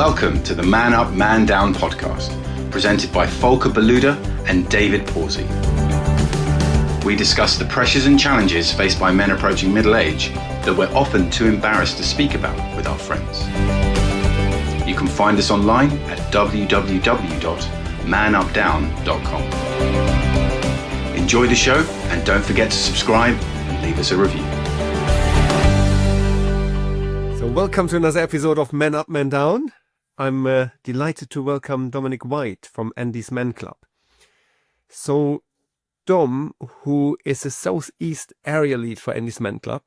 Welcome to the Man Up, Man Down podcast, presented by Volker and David Pawsey. We discuss the pressures and challenges faced by men approaching middle age that we're often too embarrassed to speak about with our friends. You can find us online at www.manupdown.com. Enjoy the show and don't forget to subscribe and leave us a review. So welcome to another episode of Man Up, Man Down. I'm delighted to welcome Dominic White from AndysManClub. So Dom, who is a Southeast area lead for AndysManClub,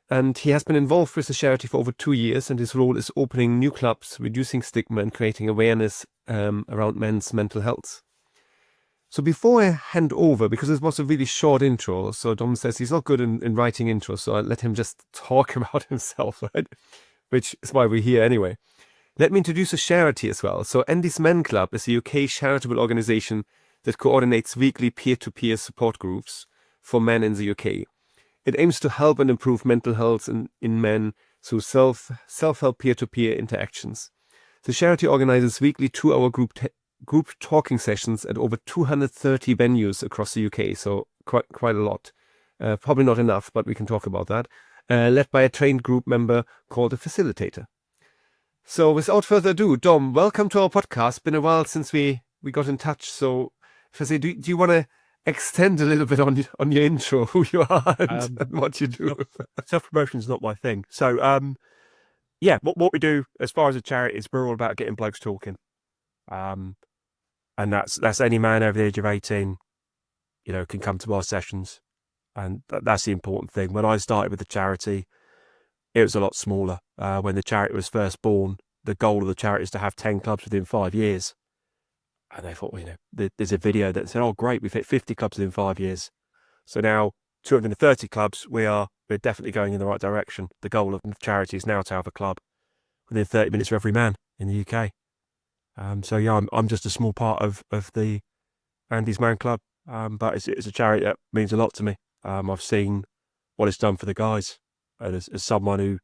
and he has been involved with the charity for over 2 years, and his role is opening new clubs, reducing stigma and creating awareness around men's mental health. So before I hand over, because it was a really short intro, so Dom says he's not good in writing intros, so I let him just talk about himself, right? Which is why we're here anyway. Let me introduce a charity as well. So AndysManClub is a UK charitable organisation that coordinates weekly peer-to-peer support groups for men in the UK. It aims to help and improve mental health in men through self-help peer-to-peer interactions. The charity organises weekly 2-hour group talking sessions at over 230 venues across the UK, so quite a lot. Probably not enough, but we can talk about that. Led by a trained group member called a facilitator. So without further ado, Dom, welcome to our podcast. Been a while since we got in touch. So, do you want to extend a little bit on your intro, who you are and what you do? Self-promotion is not my thing. So, what we do as far as a charity is we're all about getting blokes talking. And that's any man over the age of 18, can come to our sessions. And that's the important thing. When I started with the charity, it was a lot smaller. When the charity was first born, the goal of the charity is to have 10 clubs within 5 years. And they thought, there's a video that said, oh, great, we've hit 50 clubs within 5 years. So now 230 clubs, we're definitely going in the right direction. The goal of the charity is now to have a club within 30 minutes of every man in the UK. I'm just a small part of the AndysManClub, but it's a charity that means a lot to me. I've seen what it's done for the guys. And as someone who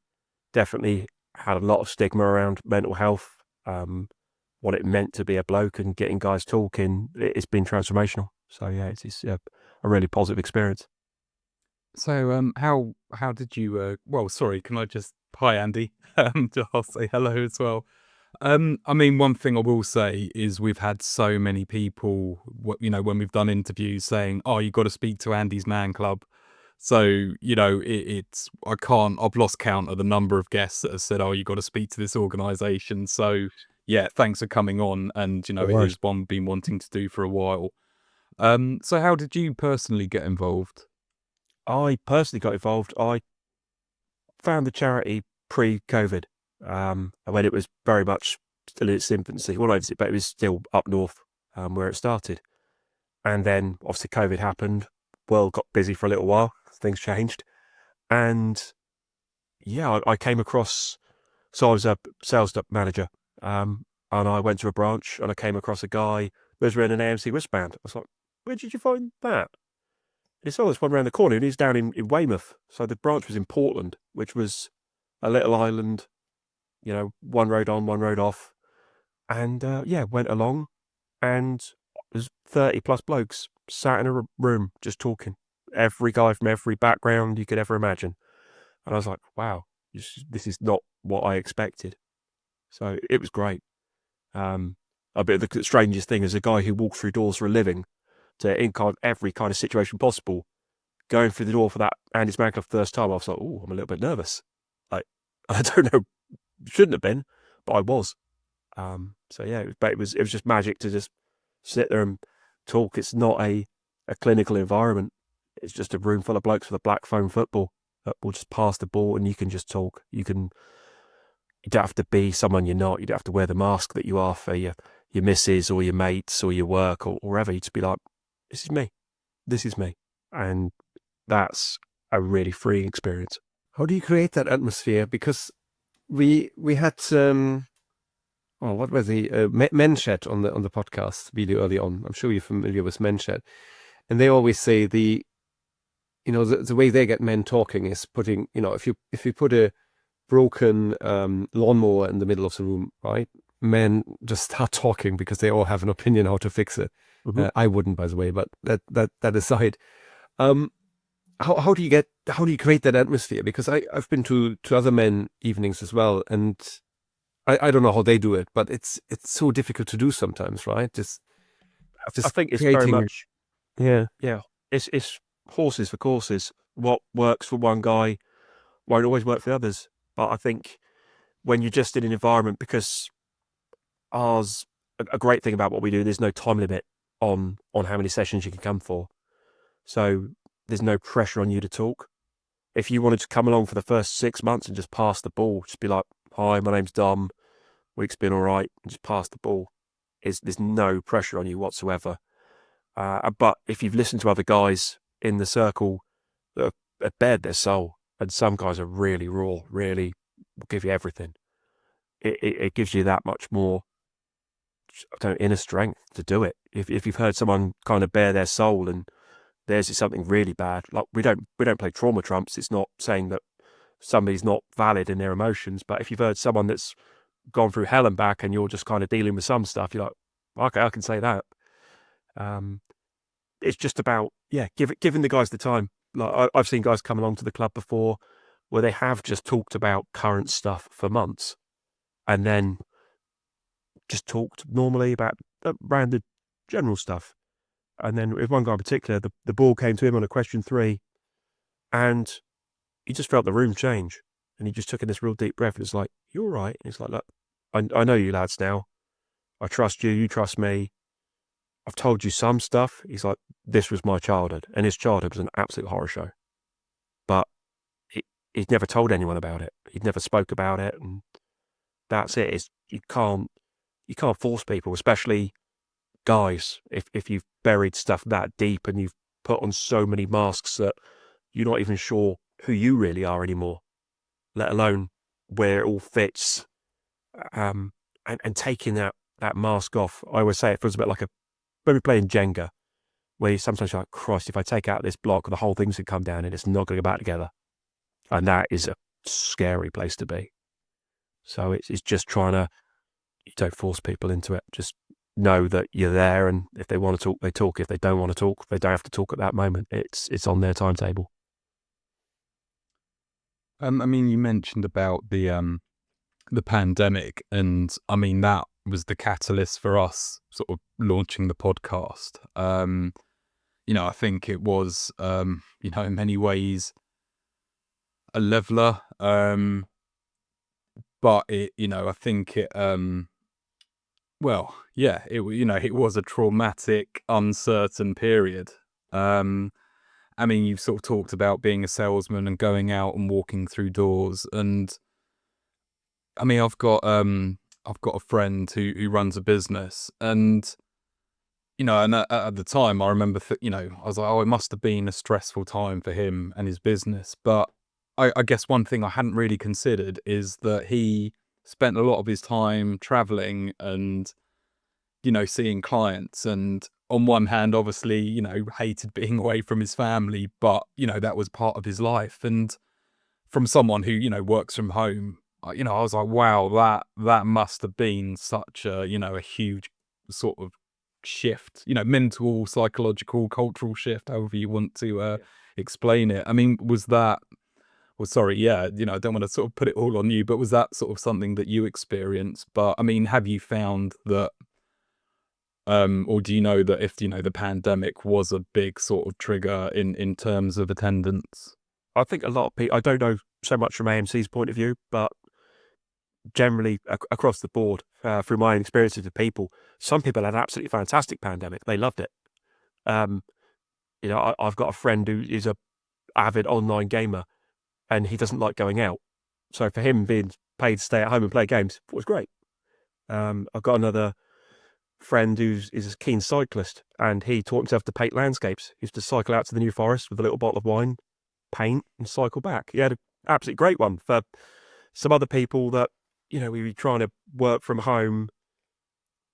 definitely had a lot of stigma around mental health, what it meant to be a bloke and getting guys talking, it's been transformational. So yeah, it's a really positive experience. So how did you? Can I just hi Andy? I'll say hello as well. One thing I will say is we've had so many people, when we've done interviews saying, "Oh, you got to speak to AndysManClub." So, I've lost count of the number of guests that have said, oh, you got to speak to this organisation. So, yeah, thanks for coming on. And, it is one we've been wanting to do for a while. So how did you personally get involved? I personally got involved. I found the charity pre-COVID, when it was very much still in its infancy. Well, but it was still up north where it started. And then, obviously, COVID happened. World got busy for a little while. Things changed. And yeah, I came across, so I was a sales manager, and I went to a branch and I came across a guy who was wearing an AMC wristband. I was like, where did you find that? And he saw this one around the corner, and he's down in Weymouth. So the branch was in Portland, which was a little island, one road on, one road off. And went along, and there's 30 plus blokes sat in a room just talking. Every guy from every background you could ever imagine. And I was like, wow, this is not what I expected. So it was great. The strangest thing is a guy who walked through doors for a living to encounter every kind of situation possible. Going through the door for that AndysManClub first time, I was like, oh, I'm a little bit nervous. Like, I don't know, shouldn't have been, but I was. It was just magic to just sit there and talk. It's not a clinical environment. It's just a room full of blokes with a black foam football that will just pass the ball, and you can just talk. You don't have to be someone you're not. You don't have to wear the mask that you are for your missus or your mates or your work or wherever. You just be like, this is me. This is me. And that's a really freeing experience. How do you create that atmosphere? Because we had what was the Men Chat on the podcast really early on. I'm sure you're familiar with Men Chat, and they always say the way they get men talking is putting, if you put a broken lawnmower in the middle of the room, right? Men just start talking because they all have an opinion how to fix it. Mhm. I wouldn't, by the way, but that aside, how do you create that atmosphere? Because I've been to other men evenings as well, and I don't know how they do it, but it's so difficult to do sometimes, right? I think it's very creating, much, yeah. it's horses for courses. What works for one guy won't always work for the others. But I think when you're just in an environment, because a great thing about what we do, there's no time limit on how many sessions you can come for. So there's no pressure on you to talk. If you wanted to come along for the first 6 months and just pass the ball, just be like, "Hi, my name's Dom. Week's been all right," and just pass the ball. There's no pressure on you whatsoever. But if you've listened to other guys in the circle that have bared their soul, and some guys are really raw, really will give you everything, it gives you that much more, I don't know, inner strength to do it. If you've heard someone kind of bare their soul and theirs is something really bad, like we don't play trauma trumps. It's not saying that somebody's not valid in their emotions, but if you've heard someone that's gone through hell and back and you're just kind of dealing with some stuff, you're like, okay, I can say that. It's just about, giving the guys the time. Like I've seen guys come along to the club before where they have just talked about current stuff for months and then just talked normally about around the general stuff. And then with one guy in particular, the ball came to him on a question 3 and he just felt the room change. And he just took in this real deep breath and was like, "You're all right." And he's like, "Look, I know you lads now. I trust you. You trust me. I've told you some stuff." He's like, "This was my childhood." And his childhood was an absolute horror show. But he'd never told anyone about it. He'd never spoke about it. And that's it. You can't force people, especially guys, if you've buried stuff that deep and you've put on so many masks that you're not even sure who you really are anymore, let alone where it all fits. And taking that mask off, I always say it feels a bit like when we're playing Jenga, where you sometimes you're like, "Christ, if I take out this block, the whole thing's going to come down and it's not going to go back together." And that is a scary place to be. So it's just you don't force people into it. Just know that you're there, and if they want to talk, they talk. If they don't want to talk, they don't have to talk at that moment. It's on their timetable. I mean, you mentioned about the pandemic, and I mean that was the catalyst for us sort of launching the podcast. I think it was, in many ways a leveler. But I think it, it was a traumatic, uncertain period. I mean, you've sort of talked about being a salesman and going out and walking through doors, and I mean, I've got a friend who runs a business, and at the time, I remember, I was like, oh, it must have been a stressful time for him and his business. But I guess one thing I hadn't really considered is that he spent a lot of his time traveling and, seeing clients. And on one hand, obviously, hated being away from his family, but, that was part of his life. And from someone who, works from home, I was like, wow, that must have been such a, a huge sort of shift, mental, psychological, cultural shift, however you want to explain it. I mean, was that, well, sorry, I don't want to sort of put it all on you, but was that sort of something that you experienced? But I mean, have you found that, or do you know that if, the pandemic was a big sort of trigger in terms of attendance? I think a lot of people, I don't know so much from AMC's point of view, but generally across the board, through my experiences with people, some people had an absolutely fantastic pandemic. They loved it. I've got a friend who is a avid online gamer, and he doesn't like going out. So for him, being paid to stay at home and play games was great. I've got another friend is a keen cyclist, and he taught himself to paint landscapes. He used to cycle out to the New Forest with a little bottle of wine, paint, and cycle back. He had an absolutely great one. For some other people that, we were trying to work from home,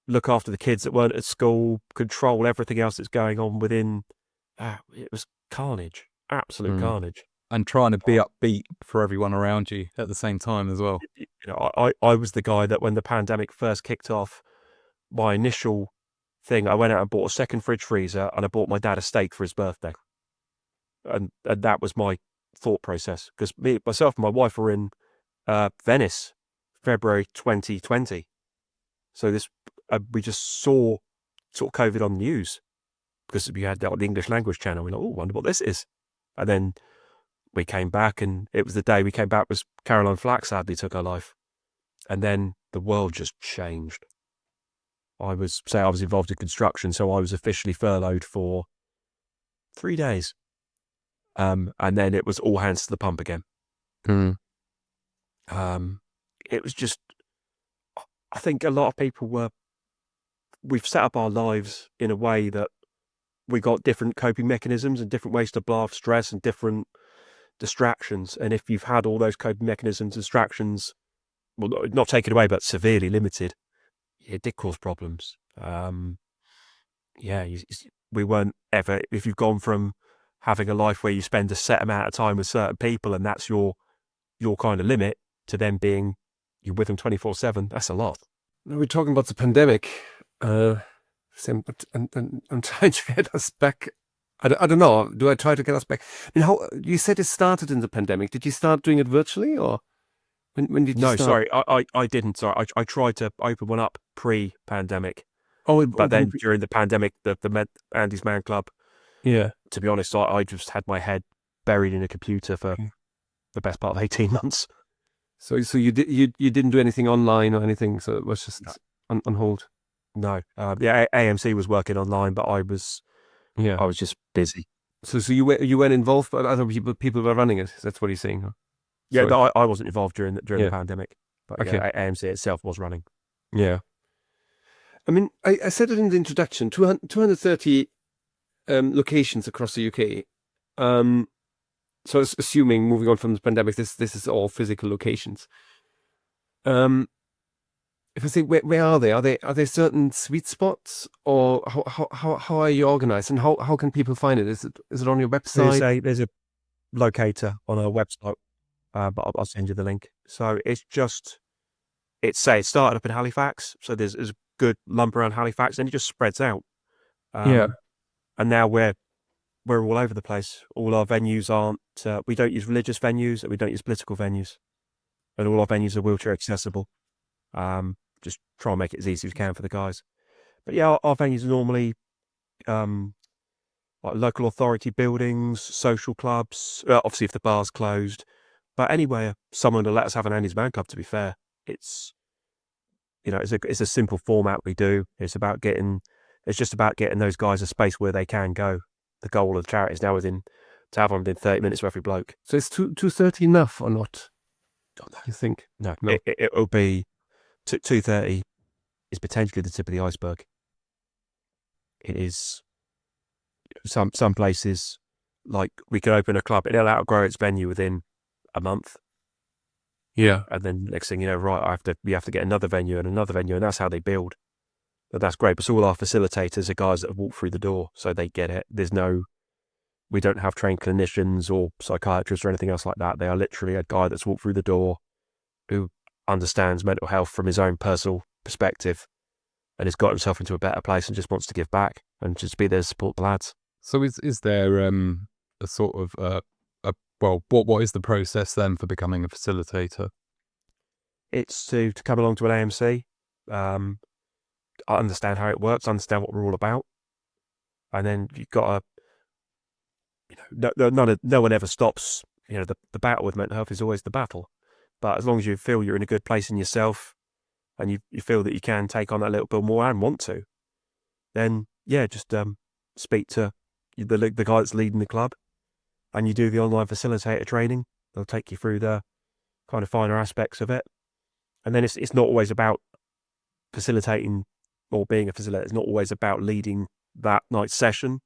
look after the kids that weren't at school, control everything else that's going on within, it was carnage, absolute carnage. and trying to be upbeat for everyone around you at the same time as well. You know, I was the guy that when the pandemic first kicked off, my initial thing, I went out and bought a second fridge freezer and I bought my dad a steak for his birthday. And that was my thought process, because myself and my wife were in Venice, February 2020. So we just saw sort of COVID on the news because we had that on the English language channel. We're like, oh, wonder what this is. And then we came back, and it was the day we came back was Caroline Flack sadly took her life. And then the world just changed. I was involved in construction, so I was officially furloughed for 3 days. And then it was all hands to the pump again. It was just, I think a lot of people we've set up our lives in a way that we got different coping mechanisms and different ways to blow off stress and different distractions. And if you've had all those coping mechanisms, distractions, well, not taken away, but severely limited, it did cause problems. We weren't ever, if you've gone from having a life where you spend a set amount of time with certain people and that's your kind of limit, to them being you're with them 24/7, that's a lot. We're talking about the pandemic. I'm trying to get us back. I don't know. Do I try to get us back? I mean, how you said it started in the pandemic? Did you start doing it virtually, or when did you No, start? sorry, I didn't. Sorry, I tried to open one up pre-pandemic, Oh, but then during the pandemic, the AndysManClub. Yeah. To be honest, I just had my head buried in a computer for the best part of 18 months. So you didn't do anything online or anything. So it was just on hold. No, AMC was working online, but I was just busy. So you weren't involved, but other people were running it. That's what you're saying, huh? Yeah, no, I wasn't involved during the pandemic, but Okay. AMC itself was running. Yeah. I mean, I said it in the introduction. 230 locations across the UK. So assuming, moving on from the pandemic, this is all physical locations. If I say where are they? Are they certain sweet spots, or how are you organized, and how can people find it? Is it on your website? There's a locator on our website, but I'll send you the link. So it started up in Halifax, so there's a good lump around Halifax, and it just spreads out. And now we're all over the place. All our venues aren't. We don't use religious venues, and we don't use political venues, and all our venues are wheelchair accessible. Just try and make it as easy as we can for the guys. But yeah, our venues are normally like local authority buildings, social clubs. Obviously, if the bar's closed, but anywhere someone will let us have an AndysManClub. To be fair, it's a simple format we do. It's just about getting those guys a space where they can go. The goal of the charity is now to have them within 30 minutes for every bloke. So is 230 enough or not? Don't know. You think? No. It'll be 230 is potentially the tip of the iceberg. It is some places, like we could open a club and it'll outgrow its venue within a month. Yeah. And then next thing you know, right, we have to get another venue, and that's how they build. But that's great. But all our facilitators are guys that have walked through the door, so they get it. We don't have trained clinicians or psychiatrists or anything else like that. They are literally a guy that's walked through the door who understands mental health from his own personal perspective and has got himself into a better place and just wants to give back and just be there to support the lads. So is there a sort of what is the process then for becoming a facilitator? It's to come along to an AMC, understand how it works, understand what we're all about, and then you've got no one ever stops. The battle with mental health is always the battle, but as long as you feel you're in a good place in yourself and you feel that you can take on that little bit more and want to, then just speak to the guy that's leading the club, and you do the online facilitator training. They'll take you through the kind of finer aspects of it, and then it's not always about facilitating or being a facilitator. It's not always about leading that night's session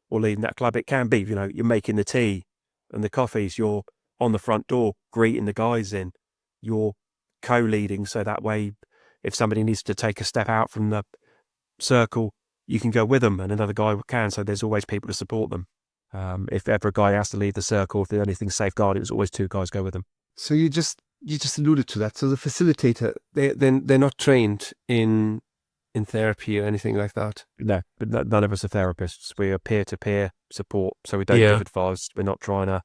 or leading that club. It can be, you're making the tea and the coffees, you're on the front door greeting the guys in, you're co-leading, so that way if somebody needs to take a step out from the circle, you can go with them and another guy can, so there's always people to support them. If ever a guy has to leave the circle, if there's anything safeguarded, it was always 2 guys go with them. So you just alluded to that. So the facilitator, they're not trained in therapy or anything like that. No, but none of us are therapists. We are peer-to-peer support, so we don't Yeah. give advice. We're not trying to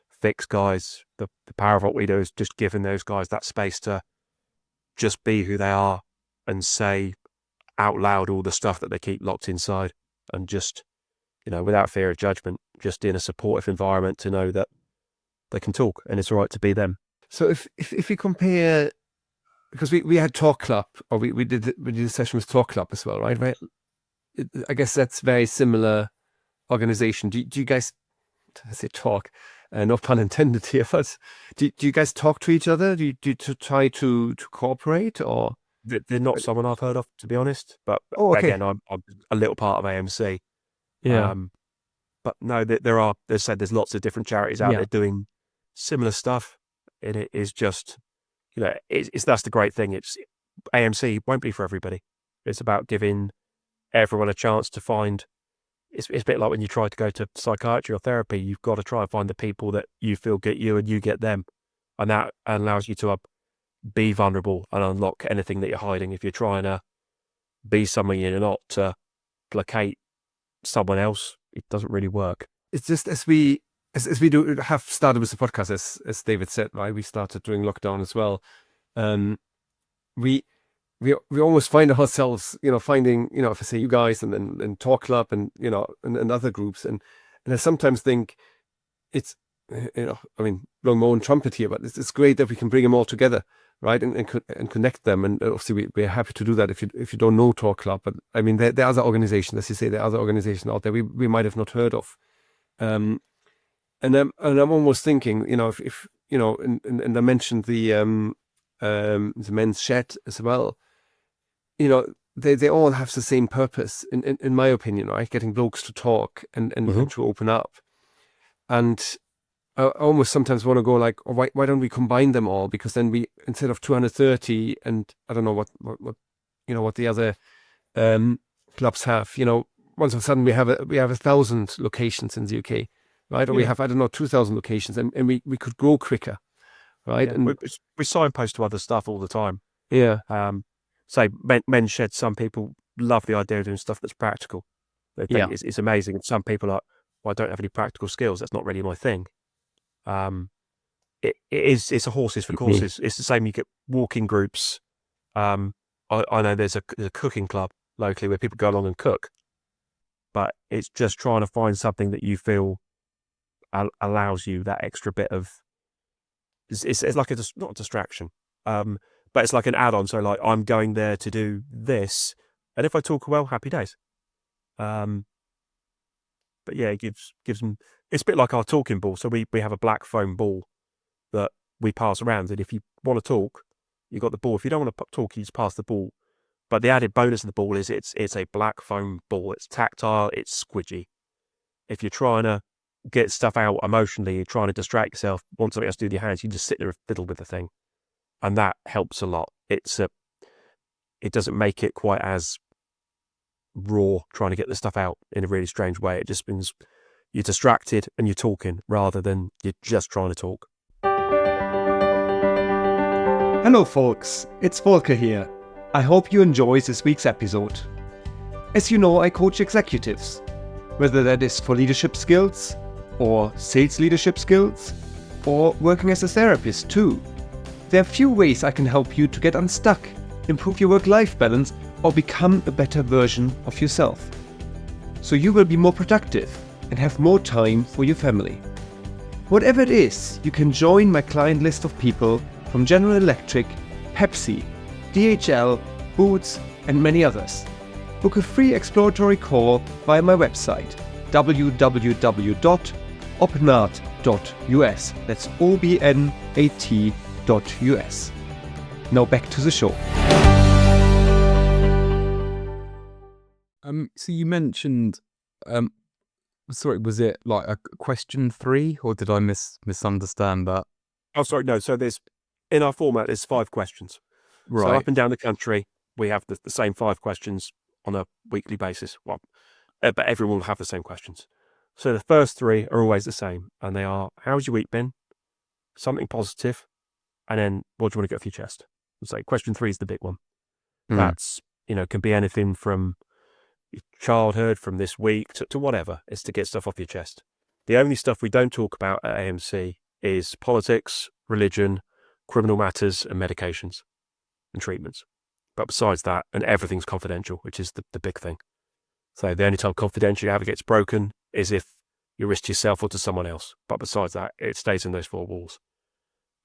fix guys. The power of what we do is just giving those guys that space to just be who they are and say out loud all the stuff that they keep locked inside, and just, without fear of judgment, just in a supportive environment to know that they can talk and it's all right to be them. So if we compare, because we had Talk Club, or we did a session with Talk Club as well, right? I guess that's very similar organization. Do you guys, I say talk, no pun intended here, but do you guys talk to each other? Do you try to cooperate, or? They're not someone I've heard of, to be honest. But okay. Again, I'm a little part of AMC. Yeah. But no, there's lots of different charities out there doing similar stuff. And it is just, that's the great thing. It's AMC won't be for everybody. It's about giving everyone a chance to find. It's a bit like when you try to go to psychiatry or therapy. You've got to try and find the people that you feel get you and you get them, and that allows you to be vulnerable and unlock anything that you're hiding. If you're trying to be someone you're not, to placate someone else, it doesn't really work. It's just as we have started with the podcast, as David said, right? We started during lockdown as well. We almost find ourselves, finding, if I say you guys and Talk Club and and other groups, and I sometimes think it's, blowing my own trumpet here, but it's great that we can bring them all together, right, and connect them. And obviously we're happy to do that if you don't know Talk Club, but I mean there are other organizations, as you say, there are other organizations out there we might have not heard of. And I'm almost thinking, if and I mentioned the men's shed as well. They all have the same purpose, in my opinion, right? Getting blokes to talk and to open up. And I almost sometimes want to go like, oh, why don't we combine them all? Because then we, instead of 230, and I don't know what the other clubs have. Once of a sudden we have 1,000 locations in the UK, right? Or we have, I don't know, 2,000 locations, and we could grow quicker, right? Yeah, and we signpost to other stuff all the time. Yeah. Say men's shed. Some people love the idea of doing stuff that's practical. They think it's amazing. And some people are, well, I don't have any practical skills. That's not really my thing. It's a horses for courses. It's the same. You get walking groups. I know there's a cooking club locally where people go along and cook, but it's just trying to find something that you feel allows you that extra bit of. It's like not a distraction, but it's like an add-on. So like, I'm going there to do this, and if I talk well, happy days. But yeah, it gives them. It's a bit like our talking ball. So we have a black foam ball that we pass around, and if you want to talk, you got the ball. If you don't want to talk, you just pass the ball. But the added bonus of the ball is it's a black foam ball. It's tactile. It's squidgy. If you're trying to get stuff out emotionally, you're trying to distract yourself, want something else to do with your hands, you just sit there and fiddle with the thing, and that helps a lot. It doesn't make it quite as raw trying to get the stuff out in a really strange way. It just means you're distracted and you're talking rather than you're just trying to talk. Hello folks, it's Volker here. I hope you enjoy this week's episode. As you know, I coach executives, whether that is for leadership skills or sales leadership skills or working as a therapist too. There are few ways I can help you to get unstuck, improve your work-life balance, or become a better version of yourself, so you will be more productive and have more time for your family. Whatever it is, you can join my client list of people from General Electric, Pepsi, DHL, Boots, and many others. Book a free exploratory call via my website, www.obnat.us. That's OBNAT.us. Now back to the show. So you mentioned, sorry, was it like a question 3, or did I misunderstand that? Oh, sorry, no. So in our format, there's 5 questions. Right. So up and down the country, we have the same 5 questions on a weekly basis. Well, but everyone will have the same questions. So the first 3 are always the same, and they are, how's your week been? Something positive, and then what do you want to get off your chest? So question 3 is the big one. That's, can be anything from your childhood, from this week to whatever. It's to get stuff off your chest. The only stuff we don't talk about at AMC is politics, religion, criminal matters, and medications and treatments. But besides that, and everything's confidential, which is the big thing. So the only time confidentiality ever gets broken is if you risk yourself or to someone else. But besides that, it stays in those 4 walls.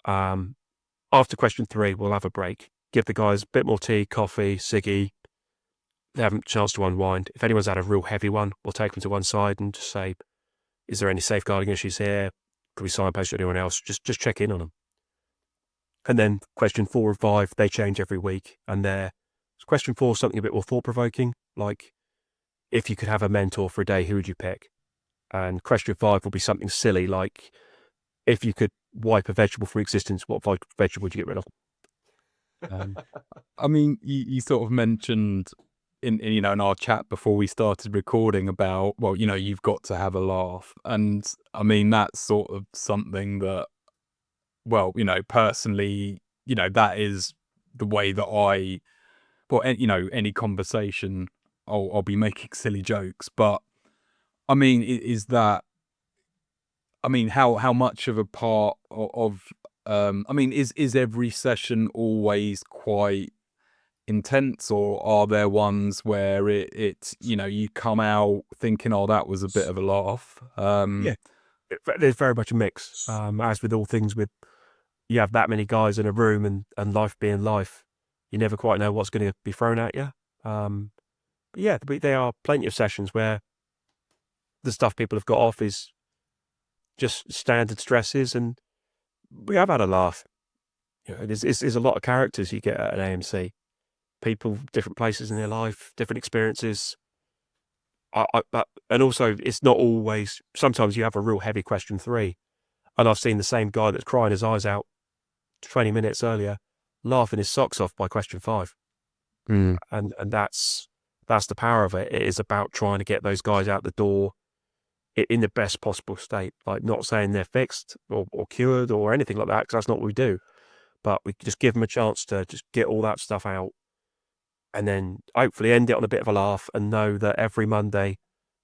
After question 3, we'll have a break. Give the guys a bit more tea, coffee, ciggy. They have a chance to unwind. If anyone's had a real heavy one, we'll take them to one side and just say, is there any safeguarding issues here? Could we signpost to anyone else? Just check in on them. And then question 4 and 5, they change every week. And question 4 is something a bit more thought-provoking, like if you could have a mentor for a day, who would you pick? And question 5 will be something silly, like if you could wipe a vegetable from existence, what vegetable would you get rid of? I mean, you sort of mentioned in our chat before we started recording about, well, you've got to have a laugh. And I mean, that's sort of something that, well, personally, that is the way that any conversation, I'll be making silly jokes. But I mean, is that, I mean, how much of a part of I mean, is every session always quite intense, or are there ones where it's you come out thinking, oh, that was a bit of a laugh? Yeah, there's very much a mix. As with all things, you have that many guys in a room and life being life, you never quite know what's going to be thrown at you. But yeah, there are plenty of sessions where the stuff people have got off is just standard stresses, and we have had a laugh. There's a lot of characters you get at an AMC. People, different places in their life, different experiences. And also, it's not always. Sometimes you have a real heavy question 3, and I've seen the same guy that's crying his eyes out 20 minutes earlier, laughing his socks off by question 5. And that's the power of it. It is about trying to get those guys out the door in the best possible state. Like, not saying they're fixed or cured or anything like that, because that's not what we do. But we just give them a chance to just get all that stuff out, and then hopefully end it on a bit of a laugh, and know that every Monday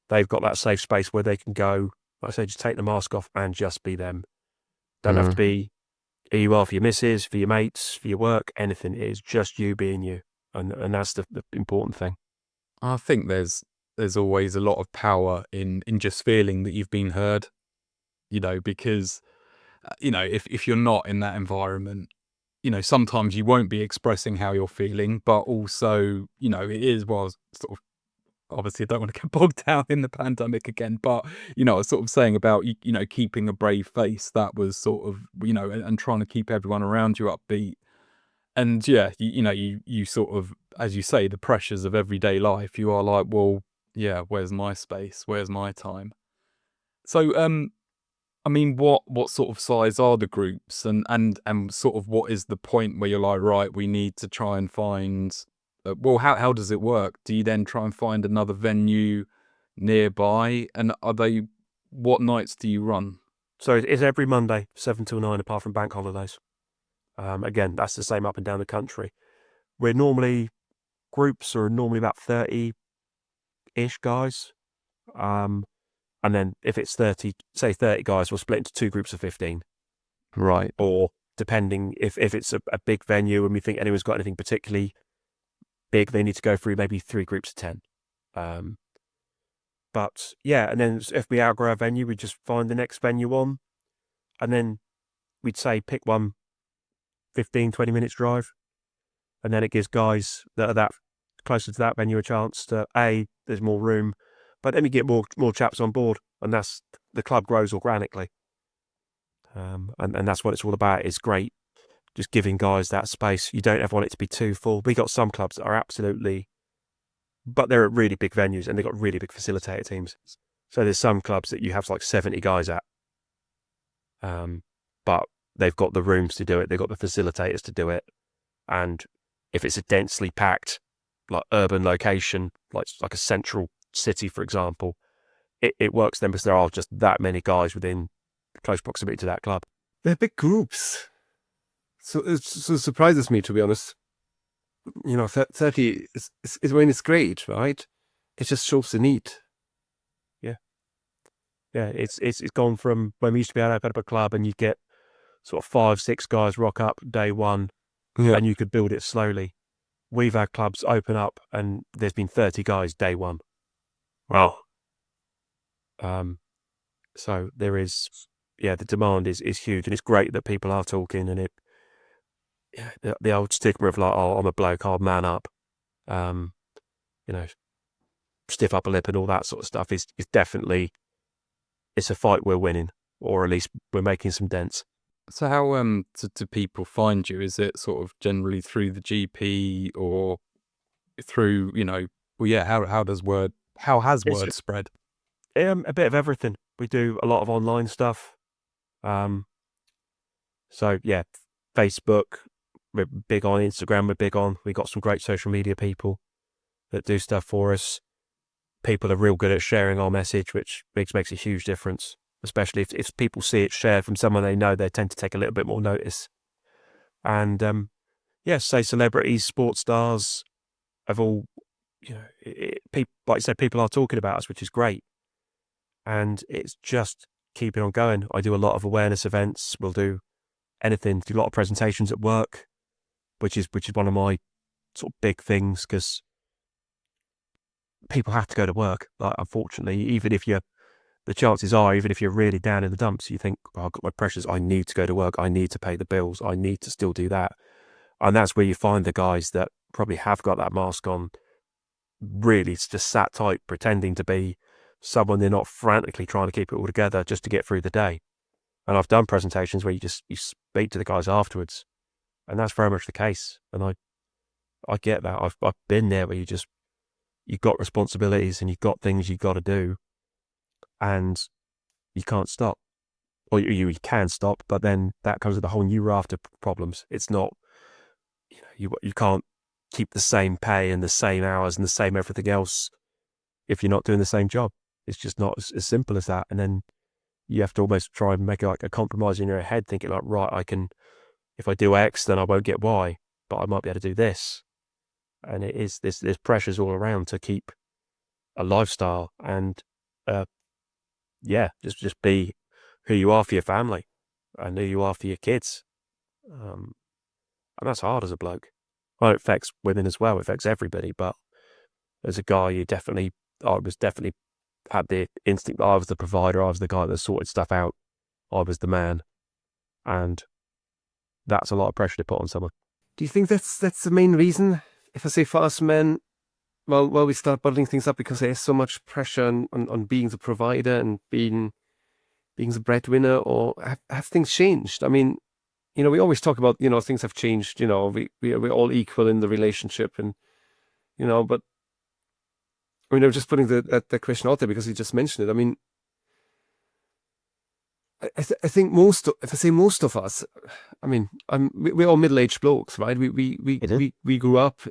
they've got that safe space where they can go, like I say, just take the mask off and just be them. Don't have to be who you are for your missus, for your mates, for your work, anything. It is just you being you. And that's the important thing. I think there's always a lot of power in just feeling that you've been heard, because, if you're not in that environment, sometimes you won't be expressing how you're feeling, but also, it is, well, sort of, obviously I don't want to get bogged down in the pandemic again, but, I was sort of saying about, keeping a brave face. That was sort of, and trying to keep everyone around you upbeat. And yeah, you sort of, as you say, the pressures of everyday life, you are like, well, yeah, where's my space? Where's my time? So, I mean, what sort of size are the groups, and sort of what is the point where you're like, right, we need to try and find, well, how does it work? Do you then try and find another venue nearby? And what nights do you run? So it's every Monday, 7 till 9, apart from bank holidays. Again, that's the same up and down the country. Groups are normally about 30-ish guys. And then if it's 30 guys, we'll split into 2 groups of 15. Right. Or depending, if it's a big venue and we think anyone's got anything particularly big, they need to go through maybe 3 groups of 10. But yeah, and then if we outgrow our venue, we just find the next venue on. And then we'd say pick one 15, 20 minutes drive. And then it gives guys that are that closer to that venue a chance to, there's more room, but then we get more chaps on board, and that's, the club grows organically. And that's what it's all about. It's great just giving guys that space. You don't ever want it to be too full. We got some clubs that are absolutely, but they're at really big venues and they've got really big facilitator teams. So there's some clubs that you have like 70 guys at, but they've got the rooms to do it. They've got the facilitators to do it. And if it's a densely packed, like urban location, like a central city, for example, it works then because there are just that many guys within close proximity to that club. They're big groups. So it surprises me, to be honest. 30 is when it's great, right? It just shows the need. Yeah, it's gone from when we used to be able to have a club and you'd get sort of 5-6 guys rock up day one, and you could build it slowly. We've had clubs open up and there's been 30 guys day one. Wow. So there is, the demand is huge, and it's great that people are talking, and the old stigma of like, oh, I'm a bloke, I'll man up, stiff upper lip and all that sort of stuff is definitely, it's a fight we're winning, or at least we're making some dents. So how do people find you? Is it sort of generally through the GP or through, how has word spread? A bit of everything. We do a lot of online stuff. So yeah, Facebook, we're big on. Instagram, we're big on. We got some great social media people that do stuff for us. People are real good at sharing our message, which makes a huge difference, especially if people see it shared from someone they know. They tend to take a little bit more notice. And say celebrities, sports stars have all, people, like I said, people are talking about us, which is great. And it's just keeping on going. I do a lot of awareness events. We'll do anything, do a lot of presentations at work, which is one of my sort of big things, because people have to go to work. Like, unfortunately, the chances are, even if you're really down in the dumps, you think, I've got my pressures, I need to go to work, I need to pay the bills, I need to still do that. And that's where you find the guys that probably have got that mask on, really just sat tight, pretending to be someone. They're not frantically trying to keep it all together just to get through the day. And I've done presentations where you speak to the guys afterwards, and that's very much the case. And I get that. I've been there where you've got responsibilities and you've got things you've got to do, and you can't stop. Or you can stop, but then that comes with a whole new raft of problems. It's not, you can't keep the same pay and the same hours and the same everything else if you're not doing the same job. It's just not as simple as that. And then you have to almost try and make like a compromise in your head, thinking like, right, I can, if I do X, then I won't get Y, but I might be able to do this. And it is, there's pressures all around to keep a lifestyle and, just be who you are for your family and who you are for your kids. And that's hard as a bloke. Well, it affects women as well. It affects everybody. But as a guy, I was definitely had the instinct that I was the provider. I was the guy that sorted stuff out. I was the man. And that's a lot of pressure to put on someone. Do you think that's the main reason? If I say for us men, well, we start bottling things up because there's so much pressure on being the provider and being the breadwinner, or have things changed? I mean, we always talk about, things have changed, we're all equal in the relationship, and, but I mean, I'm just putting the question out there because you just mentioned it. I mean, I think if I say most of us, I mean, we're all middle-aged blokes, right? We grew up,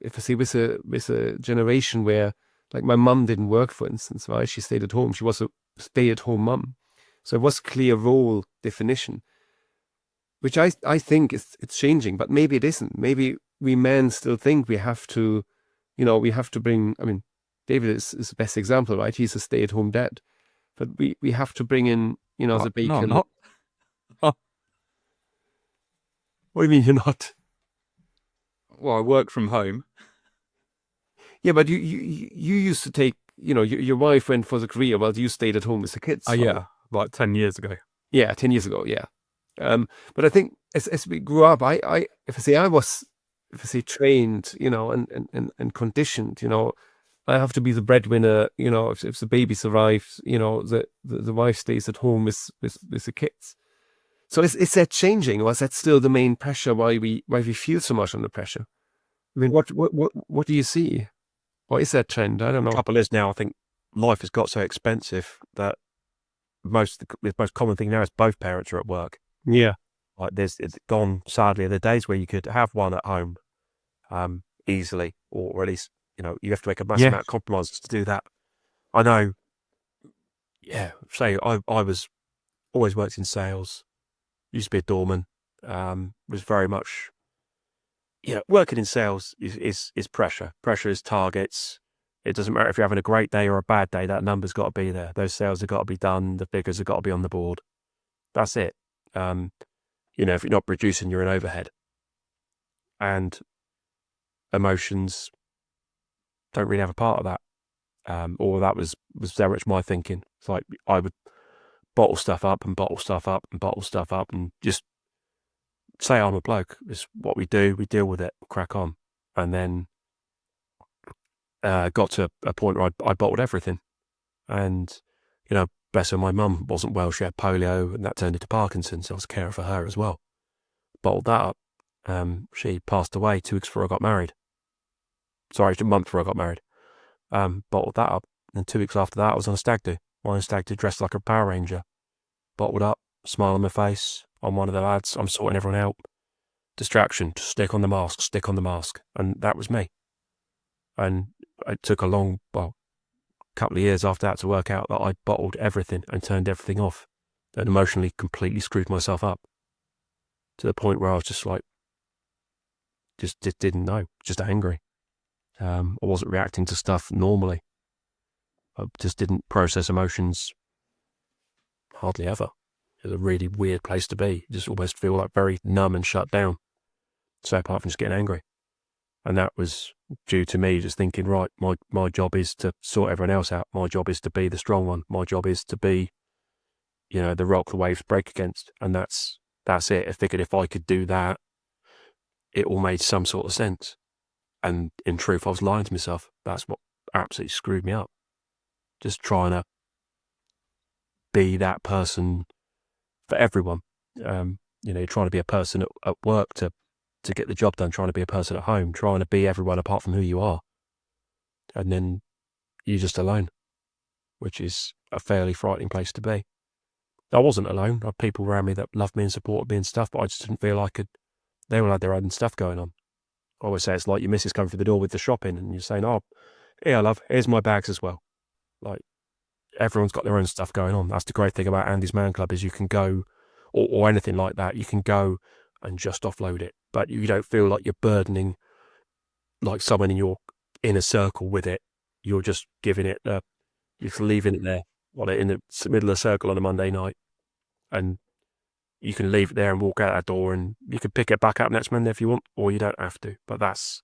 if I say with a generation where, like, my mum didn't work, for instance, right? She stayed at home. She was a stay-at-home mum, so it was clear role definition, which I think it's changing, but maybe it isn't. Maybe we men still think we have to, bring. I mean, David is the best example, right? He's a stay-at-home dad, but we have to bring in, the bacon. No, I'm not. What do you mean you're not? Well, I work from home. Yeah, but you used to take, your wife went for the career while you stayed at home with the kids. Oh, yeah, like 10 years ago. Yeah, 10 years ago, yeah. But I think as we grew up, if I was trained, and conditioned, I have to be the breadwinner, if the baby survives, the wife stays at home with the kids. So is that changing, or is that still the main pressure? Why we feel so much under pressure? I mean, what do you see? Or is that trend? I don't know. The trouble is now, I think life has got so expensive that the most common thing now is both parents are at work. Yeah. Like it's gone, sadly, the days where you could have one at home easily, or at least, you have to make a massive amount of compromises to do that. I know say I was always worked in sales, used to be a doorman, was very much, working in sales is pressure. Pressure is targets. It doesn't matter if you're having a great day or a bad day, that number's got to be there. Those sales have got to be done. The figures have got to be on the board. That's it. If you're not producing, you're an overhead. And emotions don't really have a part of that. Or that was very much my thinking. It's like I would bottle stuff up and bottle stuff up and bottle stuff up and just say I'm a bloke. It's what we do. We deal with it, crack on. And then got to a point where I bottled everything. And, bless her, my mum wasn't well. She had polio and that turned into Parkinson's. So I was a carer for her as well. Bottled that up. She passed away 2 weeks before I got married. Sorry, a month before I got married. Bottled that up. And 2 weeks after that, I was on a stag do. On a stag do dressed like a Power Ranger. Bottled up, smile on my face. I'm one of the lads. I'm sorting everyone out. Distraction, just stick on the mask. And that was me. And it took a couple of years after that to work out that I bottled everything and turned everything off and emotionally completely screwed myself up to the point where I was just like, just didn't know, just angry. I wasn't reacting to stuff normally. I just didn't process emotions hardly ever. It was a really weird place to be. You just almost feel like very numb and shut down. So apart from just getting angry. And that was due to me just thinking, right, my job is to sort everyone else out. My job is to be the strong one. My job is to be, the rock the waves break against. And that's it. I figured if I could do that, it all made some sort of sense. And in truth, I was lying to myself. That's what absolutely screwed me up. Just trying to be that person for everyone. You're trying to be a person at work to get the job done, trying to be a person at home, trying to be everyone apart from who you are. And then you're just alone, which is a fairly frightening place to be. I wasn't alone. I had people around me that loved me and supported me and stuff, but I just didn't feel I could. They all had their own stuff going on. I always say it's like your missus coming through the door with the shopping and you're saying, oh, here, love, here's my bags as well. Like, everyone's got their own stuff going on. That's the great thing about AndysManClub is you can go, or anything like that, you can go and just offload it. But you don't feel like you're burdening like someone in your inner circle with it. You're just giving it, you're just leaving it there in the middle of the circle on a Monday night. And you can leave it there and walk out that door and you can pick it back up next Monday if you want, or you don't have to. But that's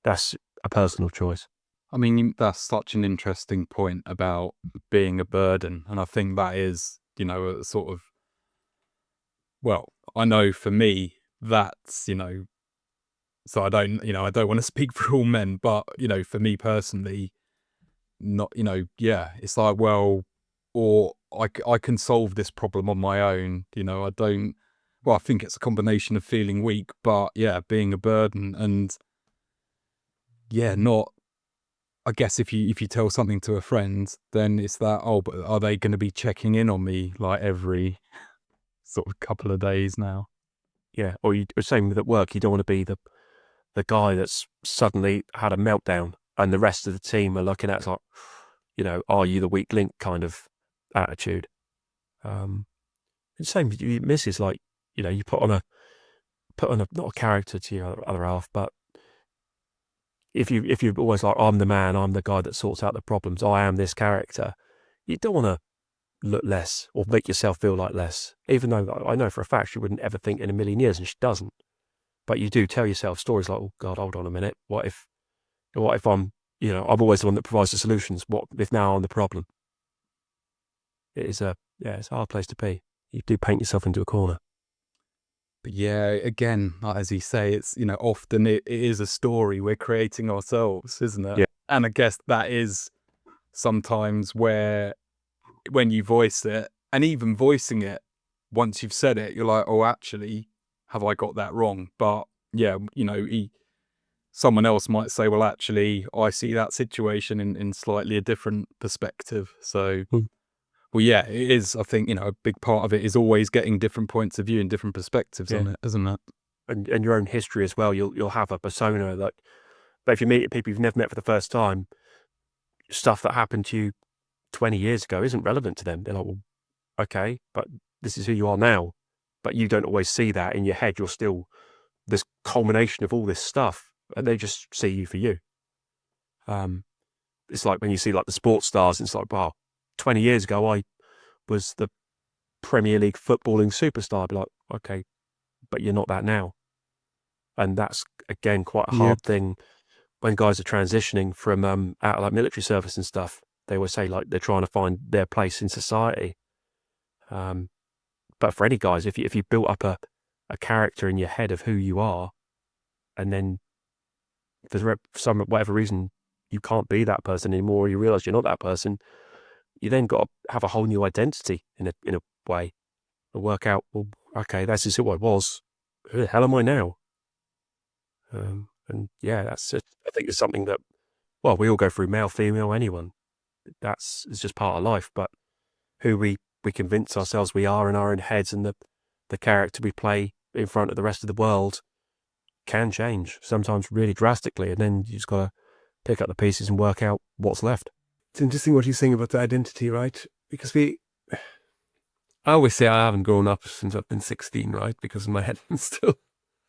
a personal choice. I mean, that's such an interesting point about being a burden. And I think that is, a sort of, well, I know for me, that's, so I don't want to speak for all men, but, for me personally, not, it's like, well, or I can solve this problem on my own. I think it's a combination of feeling weak, but being a burden and I guess if you tell something to a friend, then it's that, but are they going to be checking in on me like every sort of couple of days now? Yeah, or you're saying that at work, you don't want to be the guy that's suddenly had a meltdown and the rest of the team are looking at it like, are you the weak link kind of attitude. It's same with your missus, like, you put on a not a character to your other half, but if you're always like, I'm the man, I'm the guy that sorts out the problems, I am this character, you don't want to look less or make yourself feel like less, even though I know for a fact she wouldn't ever think in a million years, and she doesn't. But you do tell yourself stories like, oh God, hold on a minute, what if I'm, I'm always the one that provides the solutions, what if now I'm the problem? It's a hard place to be. You do paint yourself into a corner. But again, like as you say, it's, often it is a story we're creating ourselves, isn't it? Yeah. And I guess that is sometimes when you voice it, and even voicing it, once you've said it, you're like, oh, actually, have I got that wrong? But someone else might say, well, actually, I see that situation in slightly a different perspective. So, well, it is, I think, a big part of it is always getting different points of view and different perspectives on it, isn't it? And your own history as well. You'll have a persona but if you meet people you've never met for the first time, stuff that happened to you 20 years ago isn't relevant to them. They're like, well, okay, but this is who you are now. But you don't always see that in your head. You're still this culmination of all this stuff, and they just see you for you. It's like when you see like the sports stars, it's like, wow, 20 years ago, I was the Premier League footballing superstar. I'd be like, okay, but you're not that now. And that's, again, quite a hard thing when guys are transitioning from out of like military service and stuff. They always say like they're trying to find their place in society. But for any guys, if you built up a character in your head of who you are, and then for some whatever reason you can't be that person anymore, or you realise you're not that person, you then got to have a whole new identity in a way, and work out, well, okay, this is who I was. Who the hell am I now? And yeah, that's I think it's something that, well, we all go through, male, female, anyone. It's just part of life. But who we convince ourselves we are in our own heads, and the character we play in front of the rest of the world can change, sometimes really drastically, and then you just got to pick up the pieces and work out what's left. It's interesting what you're saying about the identity, right? Because I always say I haven't grown up since I've been 16, right? Because in my head I'm still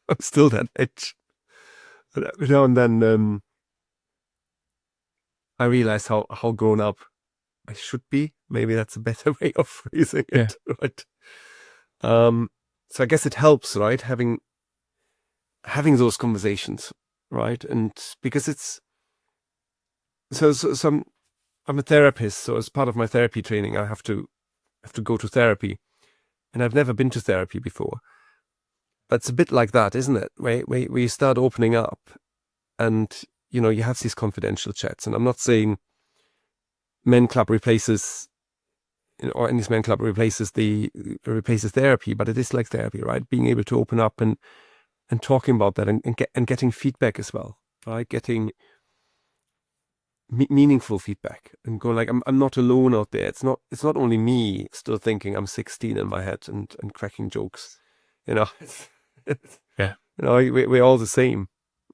that age. But every now and then I realize how grown up I should be. Maybe that's a better way of phrasing it, right? So I guess it helps, right? Having those conversations, right? And because it's so I'm a therapist, so as part of my therapy training, I have to go to therapy, and I've never been to therapy before. But it's a bit like that, isn't it? Where you start opening up, and you have these confidential chats. And I'm not saying Men Club replaces, or AndysManClub replaces therapy, but it is like therapy, right? Being able to open up and talking about that, and getting feedback as well, right? Getting meaningful feedback, and going like, I'm not alone out there. It's not only me still thinking I'm 16 in my head and cracking jokes, Yeah. We're all the same.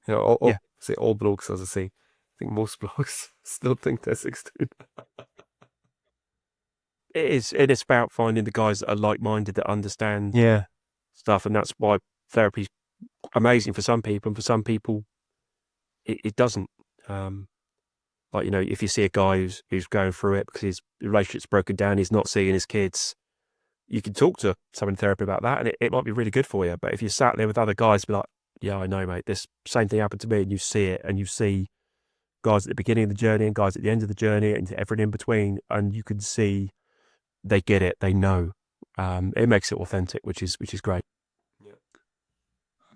Say all blokes are the same. I think most blokes still think they're 16. It is about finding the guys that are like-minded, that understand stuff, and that's why therapy's amazing for some people, and for some people it doesn't. Like, if you see a guy who's going through it because his relationship's broken down, he's not seeing his kids, you can talk to someone in therapy about that, and it might be really good for you. But if you sat there with other guys, be like, yeah, I know, mate, this same thing happened to me, and you see it, and you see guys at the beginning of the journey and guys at the end of the journey and everything in between, and you can see they get it, they know. It makes it authentic, which is great.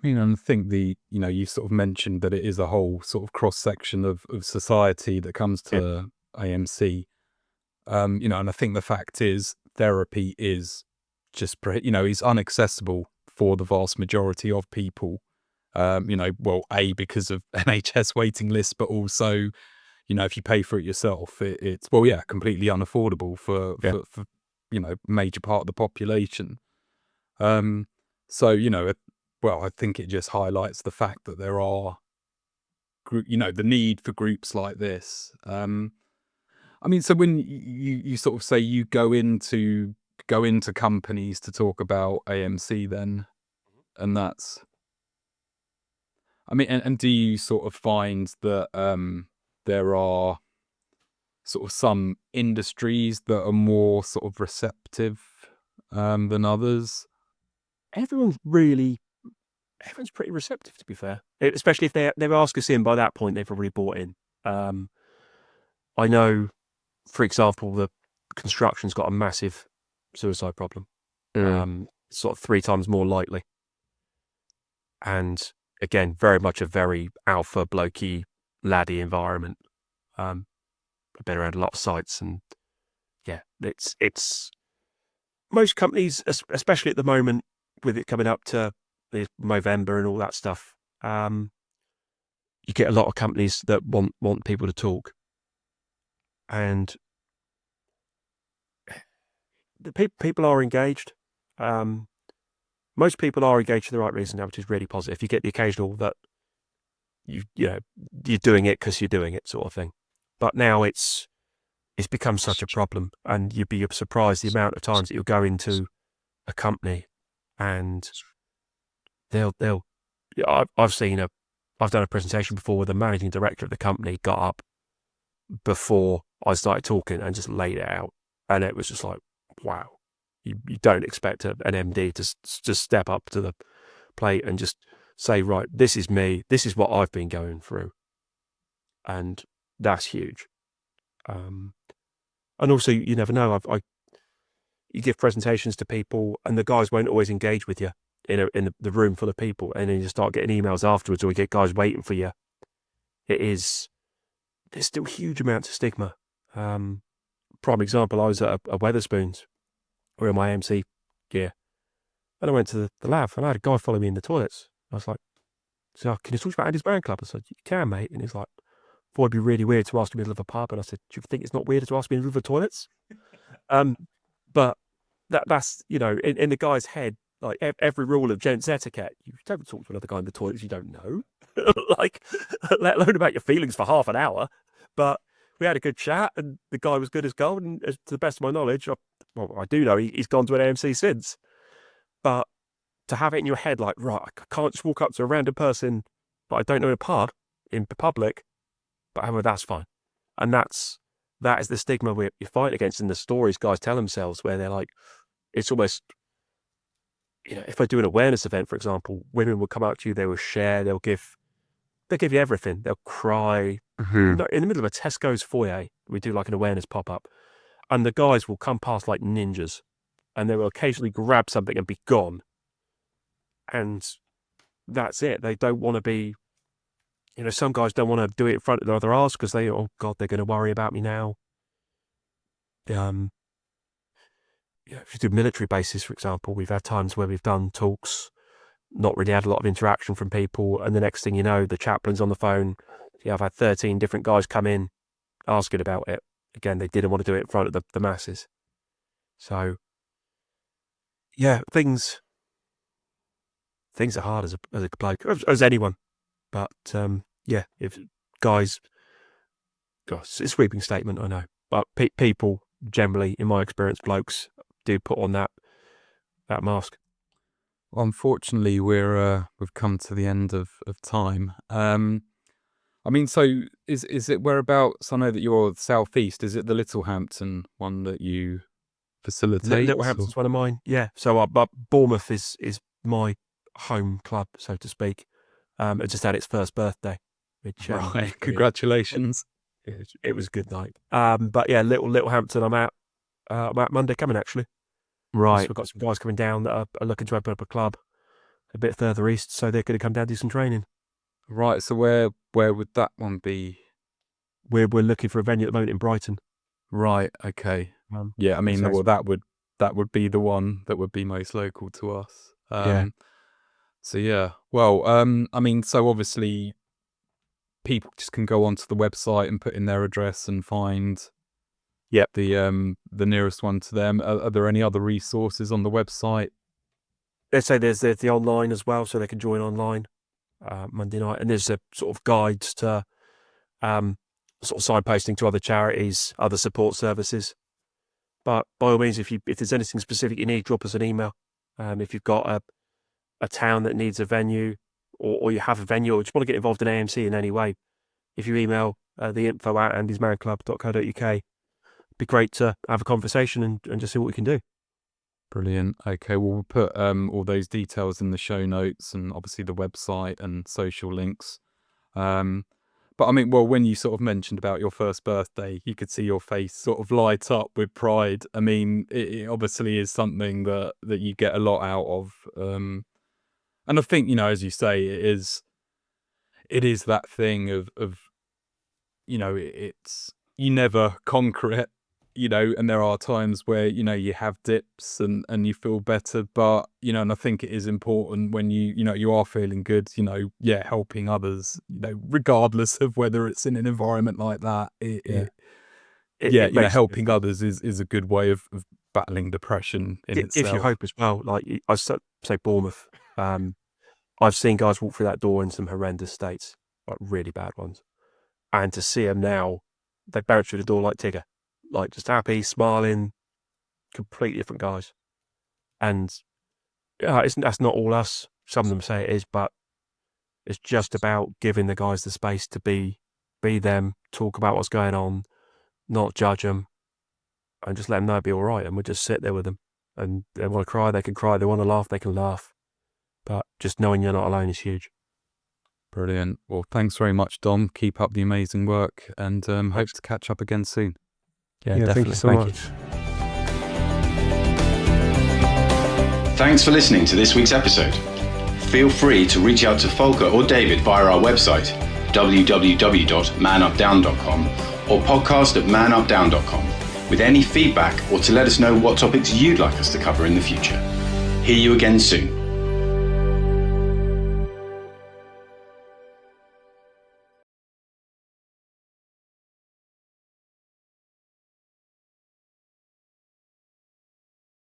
I mean, and I think you sort of mentioned that it is a whole sort of cross section of society that comes to AMC. And I think the fact is therapy is just, is inaccessible for the vast majority of people. Because of NHS waiting lists, but also, if you pay for it yourself, it's completely unaffordable for major part of the population. I think it just highlights the fact that there are, the need for groups like this. So when you sort of say you go into companies to talk about AMC, then, and that's, and do you sort of find that there are sort of some industries that are more sort of receptive than others? Everyone's pretty receptive, to be fair. Especially if they ask us in, by that point they've already bought in. I know, for example, the construction's got a massive suicide problem. Sort of 3 times more likely. And again, very much a very alpha blokey laddie environment. I've been around a lot of sites, and it's most companies, especially at the moment with it coming up to November and all that stuff, you get a lot of companies that want people to talk, and the people are engaged. Most people are engaged for the right reason now, which is really positive. You get the occasional that you're doing it because you're doing it sort of thing, but now it's it's become such a problem, and you'd be surprised the amount of times that you'll go into a company and I've done a presentation before where the managing director of the company got up before I started talking and just laid it out, and it was just like, wow, you don't expect an MD to just step up to the plate and just say, right, this is me, this is what I've been going through, and that's huge. And also, you never know. You give presentations to people, and the guys won't always engage with you in the room full of people, and then you start getting emails afterwards, or you get guys waiting for you. There's still huge amounts of stigma. Prime example, I was at a Wetherspoons, wearing my MC gear, and I went to the lab, and I had a guy follow me in the toilets. I was like, "So can you talk about AndysManClub?" I said, "You can, mate." And he's like, "Thought it'd be really weird to ask in the middle of a pub." And I said, "Do you think it's not weird to ask me in the middle of the toilets?" But that's, in the guy's head, like every rule of gents etiquette, you don't talk to another guy in the toilets you don't know, like, let alone about your feelings for half an hour. But we had a good chat, and the guy was good as gold. And to the best of my knowledge, I do know he's gone to an AMC since. But to have it in your head, like, right, I can't just walk up to a random person that I don't know in a pub, in public, but however, that's fine. And that is the stigma we're fighting against in the stories guys tell themselves, where they're like, it's almost, if I do an awareness event, for example, women will come up to you, they will share, they'll give you everything. They'll cry. In the middle of a Tesco's foyer, we do like an awareness pop-up, and the guys will come past like ninjas, and they will occasionally grab something and be gone. And that's it. They don't want to be, some guys don't want to do it in front of their other arse because oh God, they're going to worry about me now. If you do military bases, for example, we've had times where we've done talks, not really had a lot of interaction from people, and the next thing you know, the chaplain's on the phone. I've had 13 different guys come in asking about it. Again, they didn't want to do it in front of the masses. So, yeah, things are hard as a bloke, as anyone. But if guys, gosh, it's a sweeping statement, I know, but people generally, in my experience, blokes do put on that mask. Well, unfortunately, we've come to the end of time. So is it whereabouts? I know that you're southeast. Is it the Littlehampton one that you facilitate? Littlehampton's one of mine. Yeah. So, but Bournemouth is my home club, so to speak. It just had its first birthday, which right. Congratulations. It was a good night. But yeah, Littlehampton. I'm out Monday coming, actually. Right. So we've got some guys coming down that are looking to open up a club a bit further east, so they're going to come down and do some training. Right. So where would that one be? We're looking for a venue at the moment in Brighton. Right. Okay. Yeah. I mean, well, that would be the one that would be most local to us. Yeah. So yeah. Well, so obviously, people just can go onto the website and put in their address and find. Yep. The nearest one to them. Are there any other resources on the website? Let's say there's the online as well, so they can join online Monday night. And there's a sort of guides to sort of signposting to other charities, other support services. But by all means, if there's anything specific you need, drop us an email. If you've got a town that needs a venue, or you have a venue, or just want to get involved in AMC in any way, if you email the info at AndysManClub.co.uk, be great to have a conversation and just see what we can do. Brilliant. Okay, well, we'll put all those details in the show notes, and obviously the website and social links. But I mean, well, when you sort of mentioned about your first birthday, you could see your face sort of light up with pride. I mean, it obviously is something that you get a lot out of. And I think, as you say, it is that thing of it's, you never conquer it. And there are times where, you have dips and you feel better, but, and I think it is important when you are feeling good, helping others, regardless of whether it's in an environment like that. Helping others is a good way of battling depression in itself. Gives you hope as well. Like I say Bournemouth, I've seen guys walk through that door in some horrendous states, like really bad ones. And to see them now, they bounce through the door like Tigger. like just happy, smiling, completely different guys. And that's not all us. Some of them say it is, but it's just about giving the guys the space to be them, talk about what's going on, not judge them, and just let them know it'll be all right. And we'll just sit there with them. And they want to cry, they can cry. They want to laugh, they can laugh. But just knowing you're not alone is huge. Brilliant. Well, thanks very much, Dom. Keep up the amazing work, and hope to catch up again soon. Yeah, definitely. Thank you so much. Thanks for listening to this week's episode. Feel free to reach out to Volker or David via our website, www.manupdown.com or podcast@manupdown.com, with any feedback or to let us know what topics you'd like us to cover in the future. Hear you again soon.